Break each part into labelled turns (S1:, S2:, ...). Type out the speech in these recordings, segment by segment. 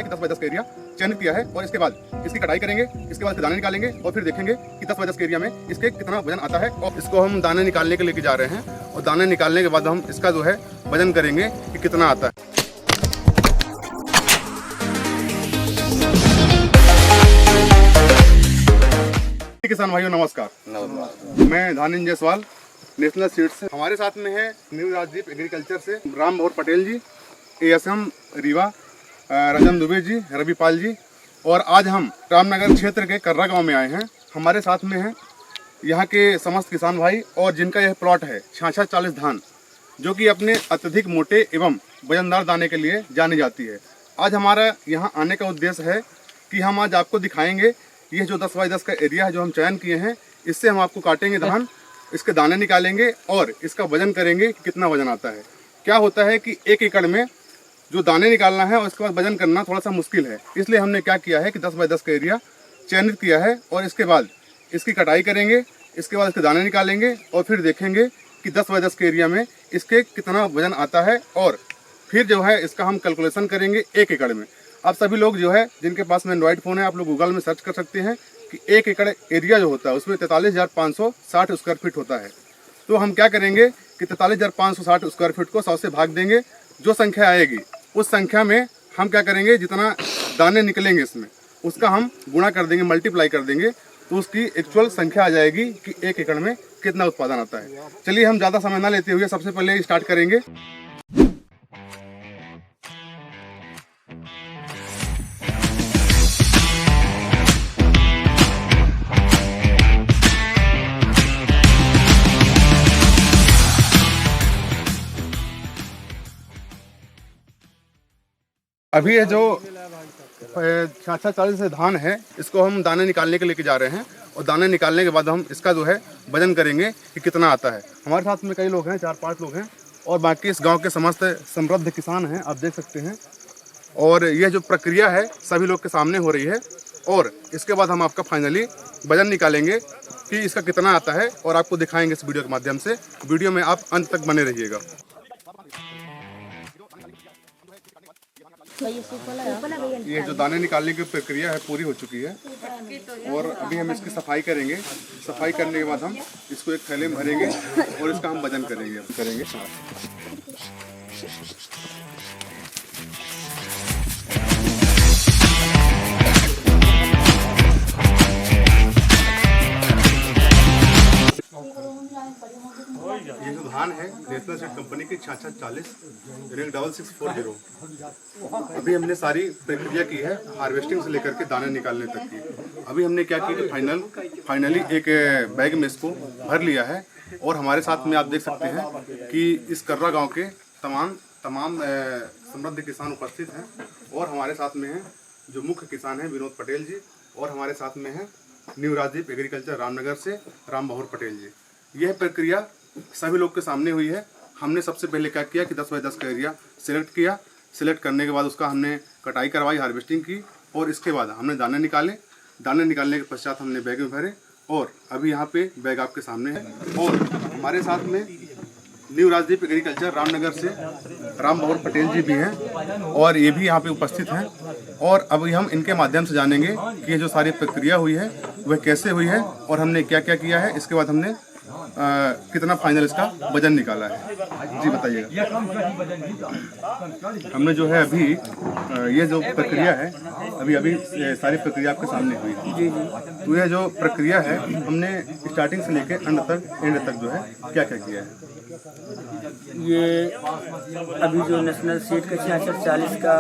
S1: 10x10 का area चयनित किया है और इसके बाद इसकी कटाई करेंगे, इसके बाद इसके दाने निकालेंगे और फिर देखेंगे कि 10x10 के एरिया में इसके कितना वजन आता है। और इसको हम दाने निकालने के लेके जा रहे हैं और दाने निकालने के बाद हम इसका जो है वजन करेंगे कि कितना आता है। किसान भाइयों नमस्कार, मैं धानिंज जायसवाल नेशनल सीड्स से। हमारे साथ में है न्यू राजदीप एग्रीकल्चर से राम बहोर पटेल जी, ASM रीवा, रजन दुबे जी, रवि पाल जी। और आज हम रामनगर क्षेत्र के कर्रा गांव में आए हैं। हमारे साथ में हैं यहाँ के समस्त किसान भाई और जिनका यह प्लॉट है 6640 धान, जो कि अपने अत्यधिक मोटे एवं वजनदार दाने के लिए जानी जाती है। आज हमारा यहाँ आने का उद्देश्य है कि हम आज आपको दिखाएंगे यह जो 10x10 का एरिया है जो हम चयन किए हैं, इससे हम आपको काटेंगे धान, इसके दाने निकालेंगे और इसका वजन करेंगे कि कितना वजन आता है। क्या होता है कि 1 एकड़ में जो दाने निकालना है और उसके बाद वजन करना थोड़ा सा मुश्किल है, इसलिए हमने क्या किया है कि 10x10 का एरिया चयनित किया है और इसके बाद इसकी कटाई करेंगे, इसके बाद इसके दाने निकालेंगे और फिर देखेंगे कि 10x10 के एरिया में इसके कितना वजन आता है और फिर जो है इसका हम कैलकुलेशन करेंगे 1 एकड़ में। आप सभी लोग जो है जिनके पास में एंड्रॉइड फ़ोन है, आप लोग गूगल में सर्च कर सकते हैं कि 1 एकड़ एरिया जो होता है उसमें 43,560 स्क्वायर फीट होता है। तो हम क्या करेंगे कि 43,560 स्क्वायर फीट को 100 से भाग देंगे। जो संख्या आएगी उस संख्या में हम क्या करेंगे, जितना दाने निकलेंगे इसमें उसका हम गुणा कर देंगे, मल्टीप्लाई कर देंगे, तो उसकी एक्चुअल संख्या आ जाएगी कि 1 एकड़ में कितना उत्पादन आता है। चलिए हम ज़्यादा समय ना लेते हुए सबसे पहले स्टार्ट करेंगे। अभी ये जो 6640 धान है, इसको हम दाने निकालने के लेके जा रहे हैं और दाने निकालने के बाद हम इसका जो है वजन करेंगे कि कितना आता है। हमारे साथ में कई लोग हैं, 4-5 लोग हैं और बाकी इस गांव के समस्त समृद्ध किसान हैं, आप देख सकते हैं। और यह जो प्रक्रिया है सभी लोग के सामने हो रही है और इसके बाद हम आपका फाइनली वजन निकालेंगे कि इसका कितना आता है और आपको दिखाएंगे इस वीडियो के माध्यम से। वीडियो में आप अंत तक बने रहिएगा। ये जो दाने निकालने की प्रक्रिया है पूरी हो चुकी है और अभी हम इसकी सफाई करेंगे। सफाई करने के बाद हम इसको एक थैले में भरेंगे और इसका हम वजन करेंगे। ये जो धान है नेशनल सीड कंपनी की 6640 6640। अभी हमने सारी प्रक्रिया की है, हार्वेस्टिंग से लेकर के दाने निकालने तक की। अभी हमने क्या किया कि फाइनली एक बैग में इसको भर लिया है और हमारे साथ में आप देख सकते हैं कि इस कर्रा गांव के तमाम समृद्ध किसान उपस्थित हैं और हमारे साथ में हैं जो मुख्य किसान हैं विनोद पटेल जी और हमारे साथ में हैं न्यू राजदीप एग्रीकल्चर रामनगर से राम बहोर पटेल जी। यह प्रक्रिया सभी लोग के सामने हुई है। हमने सबसे पहले क्या किया कि 10x10 का एरिया सिलेक्ट किया। सिलेक्ट करने के बाद उसका हमने कटाई करवाई, हार्वेस्टिंग की और इसके बाद हमने दाने निकाले। दाने निकालने के पश्चात हमने बैग में भरे और अभी यहाँ पे बैग आपके सामने है। और हमारे साथ में न्यू राजदीप एग्रीकल्चर रामनगर से राम बहोर पटेल जी भी हैं और ये भी यहाँ पे उपस्थित हैं। और अभी हम इनके माध्यम से जानेंगे कि ये जो सारी प्रक्रिया हुई है वह कैसे हुई है और हमने क्या क्या किया है, इसके बाद हमने कितना फाइनल इसका वजन निकाला है। जी बताइएगा। हमने जो है अभी ये जो प्रक्रिया है अभी सारी प्रक्रिया आपके सामने हुई है। तो यह जो प्रक्रिया है हमने स्टार्टिंग से लेकर एंड तक जो है क्या क्या किया है।
S2: ये अभी जो नेशनल सीड का 6640 का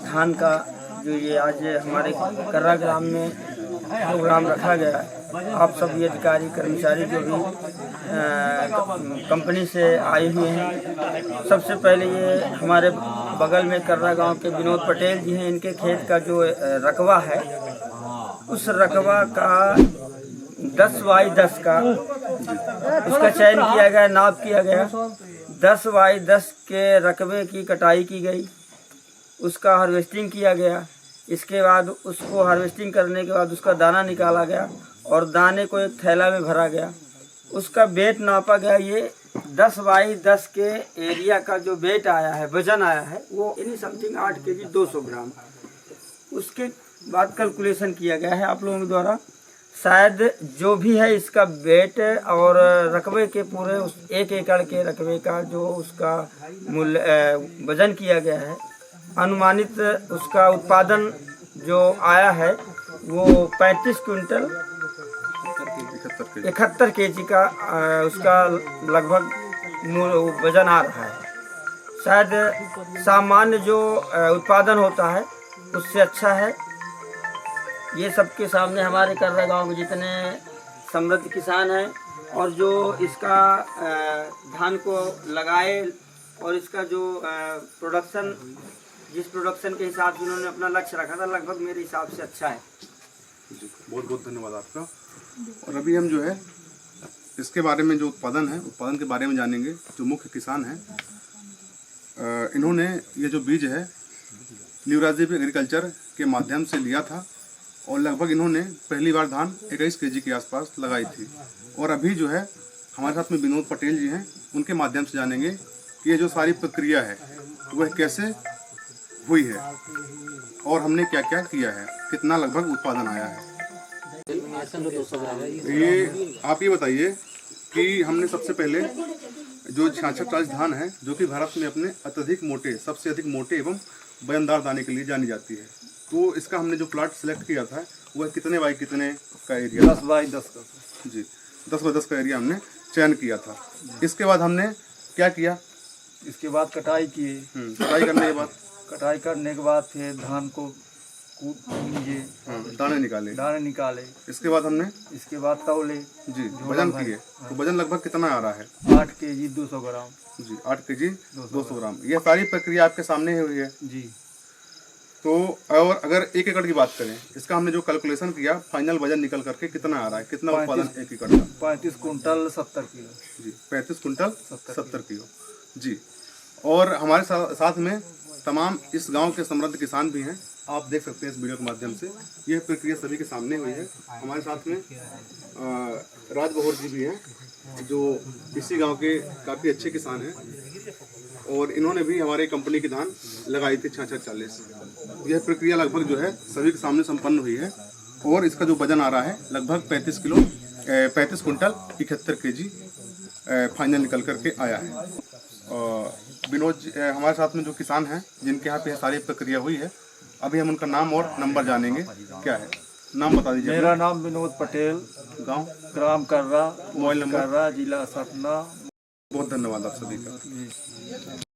S2: धान का जो ये आज हमारे कर्रा ग्राम में प्रोग्राम रखा गया है, आप सभी अधिकारी कर्मचारी जो भी कंपनी से आए हुए हैं, सबसे पहले ये हमारे बगल में कर्रा गांव के विनोद पटेल जी हैं। इनके खेत का जो रकबा है उस रकबा का 10x10 का उसका चयन किया गया, नाप किया गया। 10x10 के रकबे की कटाई की गई, उसका हार्वेस्टिंग किया गया। इसके बाद उसको हार्वेस्टिंग करने के बाद उसका दाना निकाला गया और दाने को एक थैला में भरा गया। उसका वेट नापा गया। ये 10x10 के एरिया का जो वेट आया है, वजन आया है, वो यानी समथिंग 8 kg 200 ग्राम। उसके बाद कैलकुलेशन किया गया है आप लोगों के द्वारा। शायद जो भी है इसका वेट और रकबे के पूरे उस 1 एकड़ के रकबे का जो उसका मूल्य वजन किया गया है, अनुमानित उसका उत्पादन जो आया है वो 35 कुंटल 71 केजी का उसका लगभग वजन आ रहा है। शायद सामान्य जो उत्पादन होता है उससे अच्छा है। ये सबके सामने हमारे कर्रा गांव में जितने समृद्ध किसान हैं और जो इसका धान को लगाए और इसका जो प्रोडक्शन, जिस प्रोडक्शन के हिसाब से उन्होंने अपना लक्ष्य रखा था, लगभग मेरे हिसाब से अच्छा है।
S1: बहुत बहुत धन्यवाद आपका। और अभी हम जो है इसके बारे में, जो उत्पादन है, उत्पादन के बारे में जानेंगे। जो मुख्य किसान हैं इन्होंने ये जो बीज है न्यू राजदीप एग्रीकल्चर के माध्यम से लिया था और लगभग इन्होंने पहली बार धान 21 केजी के आसपास लगाई थी। और अभी जो है हमारे साथ में विनोद पटेल जी हैं, उनके माध्यम से जानेंगे कि ये जो सारी प्रक्रिया है वह कैसे हुई है और हमने क्या क्या किया है, कितना लगभग उत्पादन आया है। ये आप ये बताइए कि हमने सबसे पहले जो 66 धान है, जो कि भारत में अपने अत्यधिक मोटे, सबसे अधिक मोटे एवं वजनदार दाने के लिए जानी जाती है, तो इसका हमने जो प्लाट सिलेक्ट किया था वह कितने बाई कितने का एरिया?
S3: 10 बाई 10 का।
S1: जी, 10 बाई 10 का एरिया हमने चयन किया था। इसके बाद हमने क्या किया?
S3: इसके बाद कटाई किए।
S1: कटाई करने के बाद
S3: फिर धान को कूटे,
S1: दाने निकाले। इसके बाद हमने
S3: तौले
S1: जी वजन किए। तो वजन लगभग कितना आ रहा है?
S3: 8 केजी 200 ग्राम।
S1: जी, 8 केजी 200 ग्राम। यह सारी प्रक्रिया आपके सामने हुई है
S3: जी।
S1: तो और अगर 1 एकड़ की बात करें, इसका हमने जो कैलकुलेशन किया, फाइनल वजन निकल करके कितना आ रहा है, कितना उत्पादन 1 एकड़ का?
S3: 35 कुंटल 70 किलो।
S1: जी, 35 कुंटल 70 किलो। जी, और हमारे साथ में तमाम इस गांव के समृद्ध किसान भी हैं। आप देख सकते हैं इस वीडियो के माध्यम से, यह प्रक्रिया सभी के सामने हुई है। हमारे साथ में राज बहोर जी भी हैं, जो इसी गांव के काफ़ी अच्छे किसान हैं और इन्होंने भी हमारे कंपनी की धान लगाई थी 6640। यह प्रक्रिया लगभग जो है सभी के सामने संपन्न हुई है और इसका जो वजन आ रहा है लगभग 35 कुंटल 71 केजी फाइनल निकल करके आया है। विनोद जी हमारे साथ में जो किसान हैं, जिनके यहाँ पे सारी प्रक्रिया हुई है, अभी हम उनका नाम और नंबर जानेंगे। क्या है नाम बता दीजिए?
S3: मेरा नाम विनोद पटेल,
S1: गांव
S3: ग्राम कर्रा,
S1: मोबाइल नंबर
S3: कर्रा, जिला सतना।
S1: बहुत धन्यवाद आप सभी का।